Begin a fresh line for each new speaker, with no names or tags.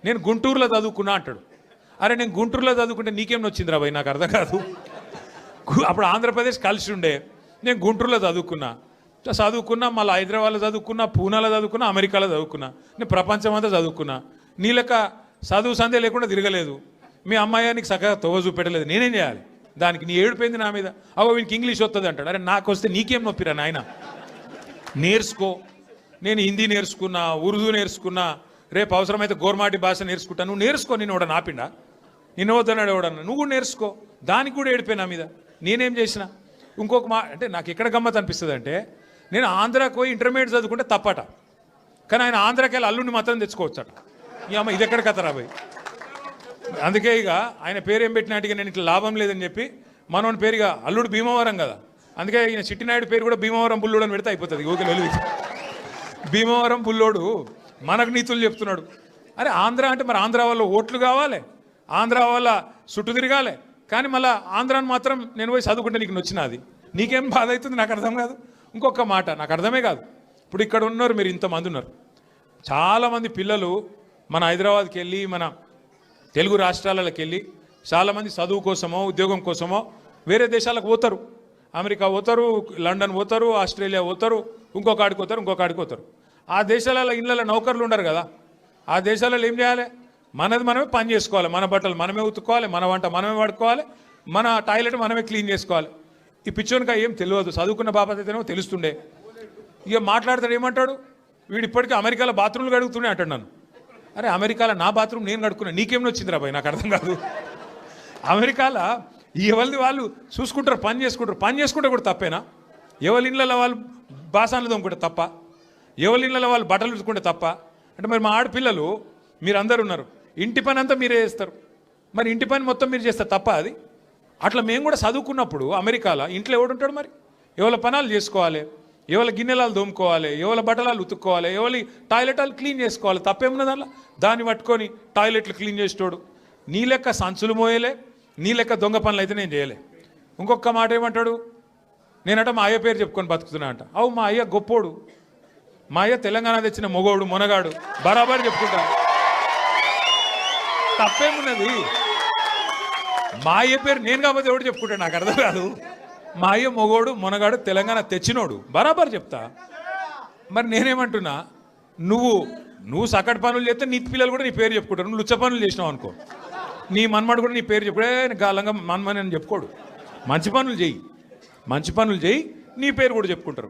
నేను గుంటూరులో చదువుకున్నా అంటాడు. అరే నేను గుంటూరులో చదువుకుంటే నీకేం వచ్చిందిరా భయ్, నాకు అర్థం కాదు. అప్పుడు ఆంధ్రప్రదేశ్ కలిసి ఉండే, నేను గుంటూరులో చదువుకున్నా, మళ్ళీ హైదరాబాద్లో చదువుకున్నా, పూనాలో చదువుకున్నా, అమెరికాలో చదువుకున్నా, నేను ప్రపంచం అంతా చదువుకున్నా. నీ లెక్క చదువు సందే లేకుండా తిరగలేదు. మీ అమ్మాయి నీకు చక్కగా తోవ చూపెట్టలేదు, నేనేం చేయాలి దానికి? నీ ఏడిపోయింది నా మీద. అవో వీనికి ఇంగ్లీష్ వస్తుంది అంటాడు. అరే నాకు వస్తే నీకేం నొప్పిరా నాయన, నేర్చుకో. నేను హిందీ నేర్చుకున్నా, ఉర్దూ నేర్చుకున్నా, రేపు అవసరమైతే గోర్మాటి భాష నేర్చుకుంటా. నువ్వు నేర్చుకో, నేను ఎవడ నాపిండా? నిన్ను వద్దన్నాడు ఎవడన్నా, నువ్వు కూడా నేర్చుకో. దానికి కూడా ఏడిపోయి నా మీద. నేనేం చేసిన? ఇంకొక అంటే నాకు ఎక్కడ గమ్మత్ అనిపిస్తుంది అంటే, నేను ఆంధ్రాకి పోయి ఇంటర్మీడియట్ చదువుకుంటే తప్పట, కానీ ఆయన ఆంధ్రాకి వెళ్ళి అల్లుడిని మాత్రం తెచ్చుకోవచ్చట. ఈ అమ్మ ఇది ఎక్కడ కథరా భయ్. అందుకే ఇక ఆయన పేరు ఏం పెట్టినట్టుగా నేను ఇట్లా లాభం లేదని చెప్పి మనోని పేరుగా అల్లుడు భీమవరం కదా, అందుకే ఈయన చిట్టినాయుడు పేరు కూడా భీమవరం బుల్లోడు అని పెడితే అయిపోతుంది. ఓకే వెలుగు భీమవరం బుల్లోడు మనకు నీతులు చెప్తున్నాడు. అరే ఆంధ్ర అంటే మరి ఆంధ్ర వల్ల ఓట్లు కావాలి, ఆంధ్ర వల్ల చుట్టూ తిరగాలి, కానీ మళ్ళీ ఆంధ్రాని మాత్రం నేను పోయి చదువుకుంటే నీకు నచ్చినది, నీకేం బాధ అవుతుంది? నాకు అర్థం కాదు. ఇంకొక మాట నాకు అర్థమే కాదు. ఇప్పుడు ఇక్కడ ఉన్నారు, మీరు ఇంతమంది ఉన్నారు, చాలామంది పిల్లలు మన హైదరాబాద్కి వెళ్ళి, మన తెలుగు రాష్ట్రాలకు వెళ్ళి చాలామంది చదువు కోసమో ఉద్యోగం కోసమో వేరే దేశాలకు పోతారు. అమెరికా పోతారు, లండన్ పోతారు, ఆస్ట్రేలియా పోతారు, ఇంకొక ఆడికి పోతారు. ఆ దేశాలలో ఇళ్ళలో నౌకర్లు ఉండరు కదా. ఆ దేశాలలో ఏం చేయాలి? మనది మనమే పని చేసుకోవాలి, మన బట్టలు మనమే ఉతుక్కోవాలి, మన వంట మనమే వాడుకోవాలి, మన టాయిలెట్ మనమే క్లీన్ చేసుకోవాలి. ఈ పిచ్చోనికా ఏం తెలియదు, చదువుకున్న బాపత అయితేనేమో తెలుస్తుండే. ఇక మాట్లాడతాడు, ఏమంటాడు వీడు, ఇప్పటికీ అమెరికాలో బాత్రూమ్లు కడుగుతూనే అంటాడు నన్ను. అరే అమెరికాలో నా బాత్రూమ్ నేను కడుక్కున్నా, నీకేమో వచ్చిందిరా భయ్, నాకు అర్థం కాదు. అమెరికాలో ఎవరిది వాళ్ళు చూసుకుంటారు, పని చేసుకుంటే కూడా తప్పేనా? ఎవరి ఇళ్ళలో వాళ్ళు బాసాన్లు తోముకుంటే తప్ప, ఎవరి ఇళ్ళలో వాళ్ళు బట్టలు ఉతుకుంటే తప్ప? అంటే మరి మా ఆడపిల్లలు మీరందరూ ఉన్నారు, ఇంటి పని అంతా మీరే చేస్తారు, మరి ఇంటి పని మొత్తం మీరు చేస్తారు తప్ప అది? అట్లా మేము కూడా చదువుకున్నప్పుడు అమెరికాలో ఇంట్లో ఎవడుంటాడు మరి? ఎవరి పనాలు చేసుకోవాలి, ఎవరి గిన్నెలాలు దోముకోవాలి, ఎవరి బట్టలాలు ఉతుక్కోవాలి, ఎవరి టాయిలెట్లు క్లీన్ చేసుకోవాలి, తప్పేమున్నది అలా? దాన్ని పట్టుకొని టాయిలెట్లు క్లీన్ చేసేటోడు నీ లెక్క సంచులు మోయలే, నీ లెక్క దొంగ పనులు అయితే నేను చేయలే. ఇంకొక మాట ఏమంటాడు, నేనట మా అయ్య పేరు చెప్పుకొని బతుకుతున్నా అంట. అవు మా అయ్య గొప్పోడు, మా అయ్య తెలంగాణ తెచ్చిన మొగోడు మొనగాడు, బరాబర్ చెప్పుకుంటాను, తప్పేమున్నది? మా అయ్య పేరు నేను కాబట్టి ఎవడు చెప్పుకుంటాడు, నాకు అర్థం కాదు. మా అయ్య మొగోడు మొనగాడు తెలంగాణ తెచ్చినోడు, బరాబర్ చెప్తా. మరి నేనేమంటున్నా, నువ్వు సకట్ పనులు చేస్తే నీ పిల్లలు కూడా నీ పేరు చెప్పుకుంటారు. నువ్వు లుచ్చ పనులు చేసినావు అనుకో, నీ మన్మడు కూడా నీ పేరు చెప్పుడే గాలంగా మన్మని అని చెప్పుకోడు. మంచి పనులు చేయి, నీ పేరు కూడా చెప్పుకుంటారు.